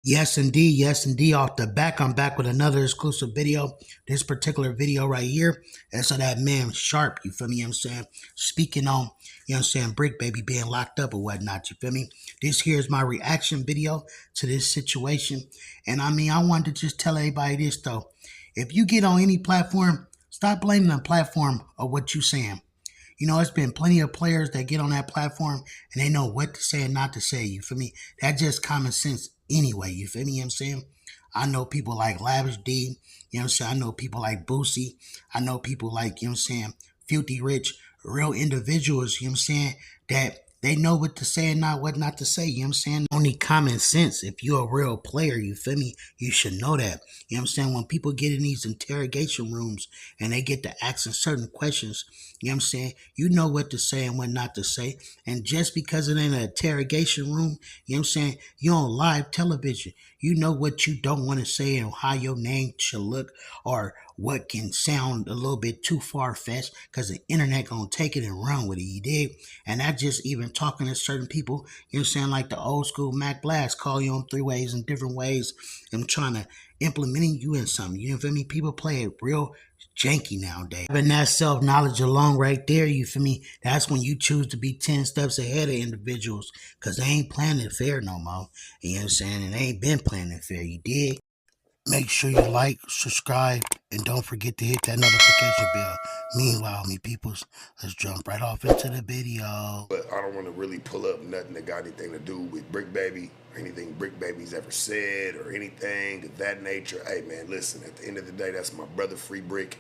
Yes indeed. Off the back, I'm back with another exclusive video. This particular video right here is of that man Sharp, you feel me? You know what I'm saying? Speaking on, you know what I'm saying, Bricc baby being locked up or whatnot, you feel me? This here is my reaction video to this situation. And I mean, I wanted to just tell everybody this though. If you get on any platform, stop blaming the platform of what you saying. You know, it's been plenty of players that get on that platform and they know what to say and not to say. You feel me? That's just common sense anyway. You feel me? You know what I'm saying? I know people like Lavish D. You know what I'm saying? I know people like Boosie. I know people like, you know what I'm saying, Filthy Rich, real individuals, you know what I'm saying, that they know what to say and not what not to say. You know what I'm saying? Only common sense. If you're a real player, you feel me? You should know that. You know what I'm saying? When people get in these interrogation rooms and they get to asking certain questions, you know what I'm saying, you know what to say and what not to say. And just because it ain't an interrogation room, you know what I'm saying, you're on live television. You know what you don't want to say and how your name should look or what can sound a little bit too far-fetched because the internet gonna take it and run with it, you dig? And that just even talking to certain people, you know what I'm saying, like the old school Mac Blast, call you on three ways and different ways and trying to implementing you in something. You know what I mean? People play it real janky nowadays. Having that self-knowledge alone right there, you feel me? That's when you choose to be 10 steps ahead of individuals because they ain't playing it fair no more. You know what I'm saying? And they ain't been playing it fair, you dig? Make sure you like, subscribe, and don't forget to hit that notification bell. Meanwhile, me peoples, let's jump right off into the video. But I don't want to really pull up nothing that got anything to do with Bricc Baby or anything Bricc Baby's ever said or anything of that nature. Hey man, listen, at the end of the day, that's my brother Free Bricc.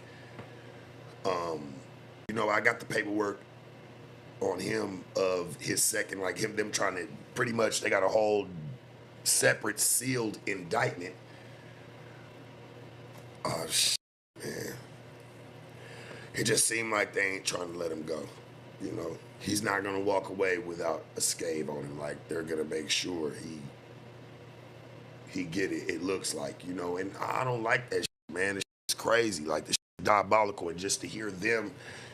You know, I got the paperwork on him of his second, like them trying to pretty much, they got a whole separate sealed indictment. Oh man. It just seemed like they ain't trying to let him go. You know, he's not gonna walk away without a scab on him. Like they're gonna make sure he get it. It looks like, you know, and I don't like that shit, man. It's crazy. Like the shit diabolical, and just to hear them,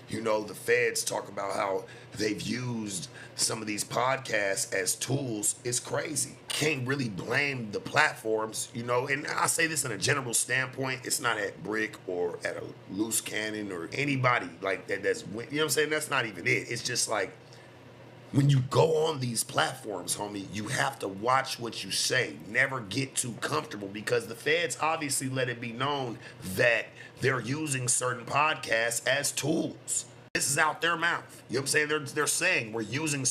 you know, the feds talk about how they've used some of these podcasts as tools is crazy. Can't really blame the platforms, you know, and I say this in a general standpoint. It's not at Bricc or at a Loose Cannon or anybody like that that's, you know what I'm saying? That's not even it. It's just like, when you go on these platforms, homie, you have to watch what you say. Never get too comfortable because the feds obviously let it be known that they're using certain podcasts as tools. This is out their mouth. You know what I'm saying? They're saying we're using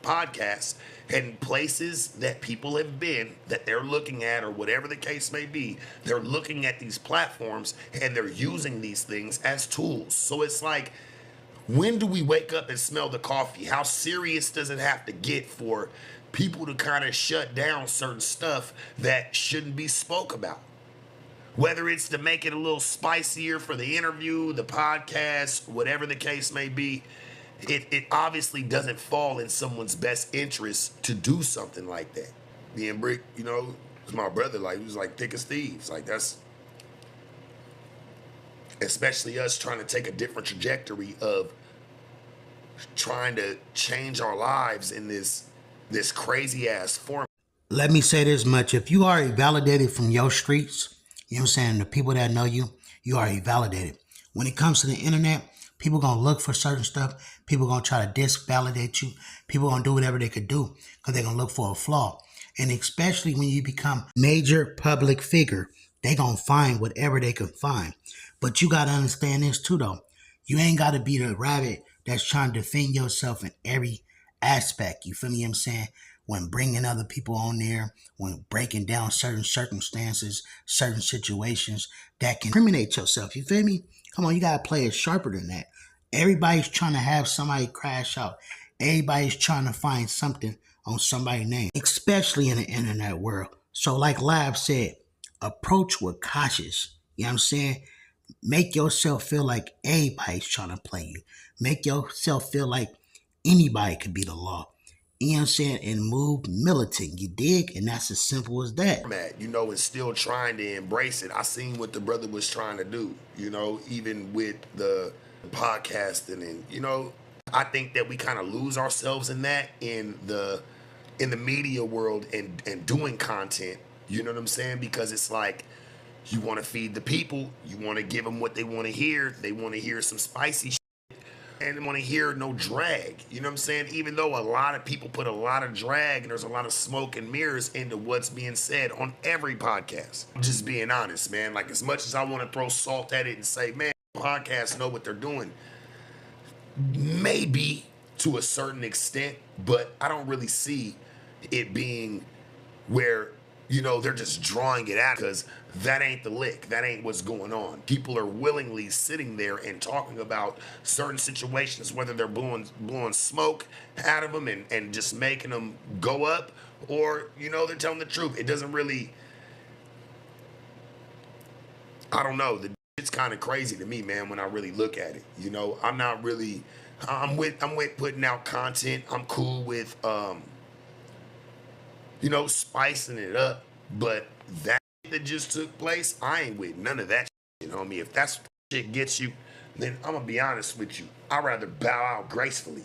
podcasts and places that people have been that they're looking at or whatever the case may be. They're looking at these platforms and they're using these things as tools. So it's like, when do we wake up and smell the coffee? How serious does it have to get for people to kind of shut down certain stuff that shouldn't be spoke about? Whether it's to make it a little spicier for the interview, the podcast, whatever the case may be, it obviously doesn't fall in someone's best interest to do something like that. Me and Bricc, you know, was my brother. Like, he was like thick as thieves. Like, that's, especially us trying to take a different trajectory of trying to change our lives in this crazy ass form. Let me say this much. If you are validated from your streets, you know what I'm saying, the people that know you, you are validated. When it comes to the internet, people going to look for certain stuff. People going to try to disvalidate you. People going to do whatever they could do because they're going to look for a flaw. And especially when you become major public figure, they going to find whatever they can find. But you got to understand this too, though. You ain't got to be the rabbit that's trying to defend yourself in every aspect. You feel me? What I'm saying? When bringing other people on there, when breaking down certain circumstances, certain situations that can incriminate yourself. You feel me? Come on, you got to play it sharper than that. Everybody's trying to have somebody crash out. Everybody's trying to find something on somebody's name, especially in the internet world. So like Lab said, approach with cautious. You know what I'm saying? Make yourself feel like everybody's trying to play you. Make yourself feel like anybody could be the law. You know what I'm saying? And move militant. You dig? And that's as simple as that. You know, and still trying to embrace it. I seen what the brother was trying to do, you know, even with the podcasting. And, you know, I think that we kind of lose ourselves in that, in the in the media world and doing content. You know what I'm saying? Because it's like you want to feed the people, you want to give them what they want to hear. They want to hear some spicy shit and they want to hear no drag. You know what I'm saying? Even though a lot of people put a lot of drag and there's a lot of smoke and mirrors into what's being said on every podcast. I'm just being honest, man. Like, as much as I want to throw salt at it and say, man, podcasts know what they're doing, maybe to a certain extent, but I don't really see it being where, you know, they're just drawing it out, because that ain't the lick. That ain't what's going on. People are willingly sitting there and talking about certain situations, whether they're blowing smoke out of them and just making them go up, or, you know, they're telling the truth. It doesn't really, I don't know. It's kind of crazy to me, man, when I really look at it. You know, I'm with putting out content. I'm cool with you know, spicing it up. But that just took place, I ain't with none of that shit. You know what I mean? If that's what shit gets you, then I'm gonna be honest with you. I'd rather bow out gracefully.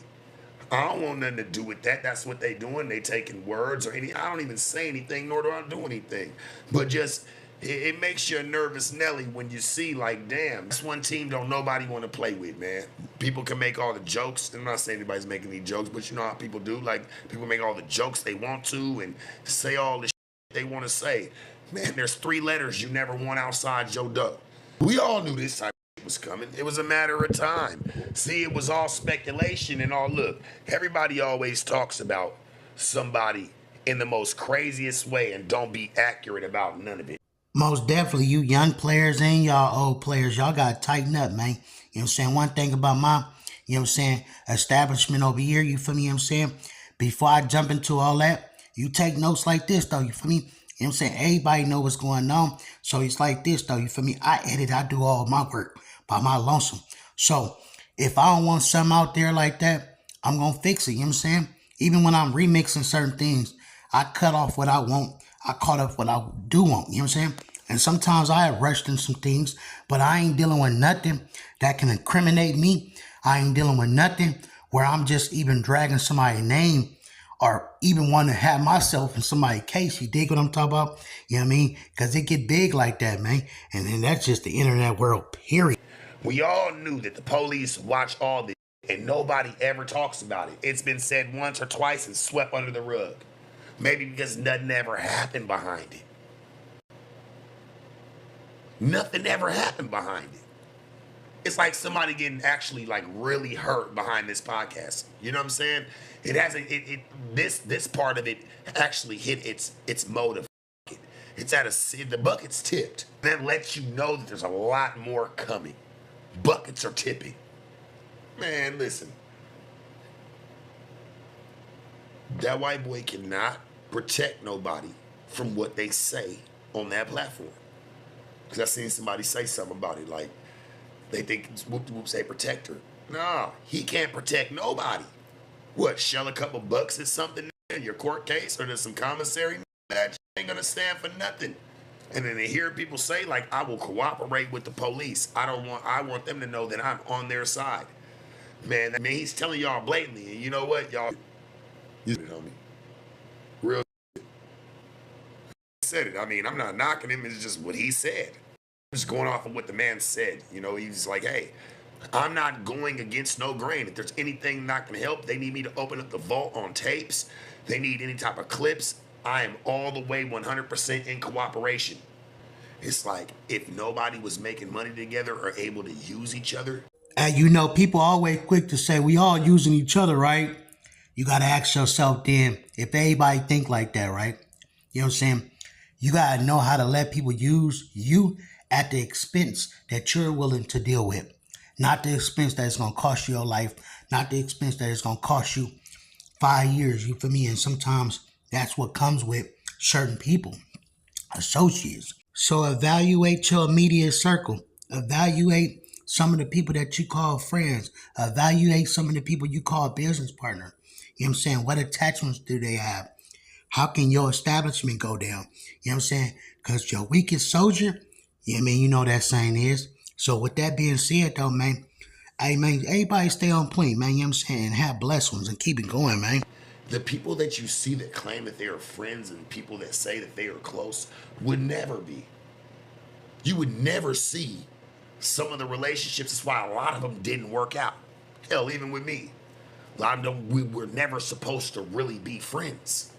I don't want nothing to do with that. That's what they doing. They taking words or any. I don't even say anything, nor do I do anything. But just it makes you a nervous Nelly when you see, like, damn, this one team don't nobody want to play with, man. People can make all the jokes. I'm not saying anybody's making any jokes, but you know how people do. Like, people make all the jokes they want to and say all the shit they want to say. Man, there's 3 letters you never want outside Joe Doe. We all knew this type of shit was coming. It was a matter of time. See, it was all speculation and all. Look, everybody always talks about somebody in the most craziest way and don't be accurate about none of it. Most definitely, you young players and y'all old players, y'all got to tighten up, man. You know what I'm saying? One thing about my, you know what I'm saying, establishment over here, you feel me? You know what I'm saying? Before I jump into all that, you take notes like this, though, you feel me? You know what I'm saying? Everybody know what's going on. So it's like this, though, you feel me? I edit, I do all my work by my lonesome. So if I don't want something out there like that, I'm going to fix it, you know what I'm saying? Even when I'm remixing certain things, I cut off what I want. I caught up what I do want, you know what I'm saying? And sometimes I have rushed in some things, but I ain't dealing with nothing that can incriminate me. I ain't dealing with nothing where I'm just even dragging somebody's name or even want to have myself in somebody's case. You dig what I'm talking about? You know what I mean? Because it get big like that, man. And then that's just the internet world, period. We all knew that the police watch all this and nobody ever talks about it. It's been said once or twice and swept under the rug. Maybe because nothing ever happened behind it. Nothing ever happened behind it. It's like somebody getting actually like really hurt behind this podcast. You know what I'm saying? It hasn't. This part of it actually hit its motive. It's at the bucket's tipped. That lets you know that there's a lot more coming. Buckets are tipping. Man, listen. That white boy cannot protect nobody from what they say on that platform. Because I seen somebody say something about it, like they think whoop say protector. Nah, he can't protect nobody. What, shell a couple bucks at something in your court case, or there's some commissary? That ain't gonna stand for nothing. And then to hear people say, like, I will cooperate with the police. I want them to know that I'm on their side. Man, he's telling y'all blatantly, and you know what, y'all, you homie. Real said it. I mean, I'm not knocking him, it's just what he said. I'm just going off of what the man said. You know, he's like, hey, I'm not going against no grain. If there's anything not gonna help, they need me to open up the vault on tapes. They need any type of clips. I am all the way 100% in cooperation. It's like, if nobody was making money together or able to use each other. And you know, people always quick to say we all using each other, right? You got to ask yourself then, if everybody think like that, right? You know what I'm saying? You got to know how to let people use you at the expense that you're willing to deal with. Not the expense that it's going to cost you your life. Not the expense that it's going to cost you 5 years, you feel me? And sometimes that's what comes with certain people, associates. So evaluate your immediate circle. Evaluate some of the people that you call friends. Evaluate some of the people you call business partner. You know what I'm saying? What attachments do they have? How can your establishment go down? You know what I'm saying? Because your weakest soldier, yeah, man, you know that saying is. So with that being said, though, man, hey, man, everybody stay on point, man, you know what I'm saying? And have blessed ones and keep it going, man. The people that you see that claim that they are friends and people that say that they are close would never be. You would never see some of the relationships. That's why a lot of them didn't work out. Hell, even with me. A lot of them, we were never supposed to really be friends.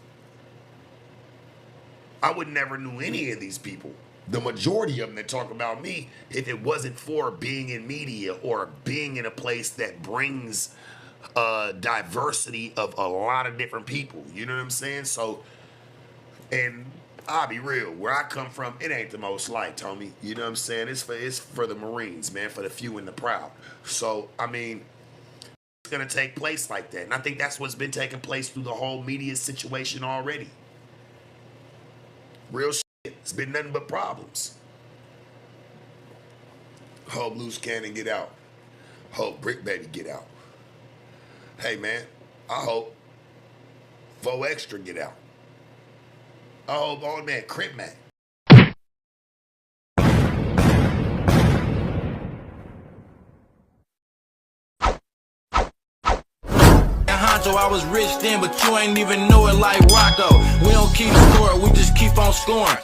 I would never knew any of these people. The majority of them that talk about me, if it wasn't for being in media or being in a place that brings diversity of a lot of different people. You know what I'm saying? So, and I'll be real, where I come from, it ain't the most liked, homie. You know what I'm saying? It's for the Marines, man, for the few and the proud. So, I mean, it's gonna take place like that. And I think that's what's been taking place through the whole media situation already. Real shit. It's been nothing but problems. Hope Loose Cannon get out. Hope Bricc Baby get out. Hey man, I hope 4 Extra get out. I hope old man Crip Mac. Honcho, I was rich then, but you ain't even know it like Rocco. We don't keep score, we just keep on scoring.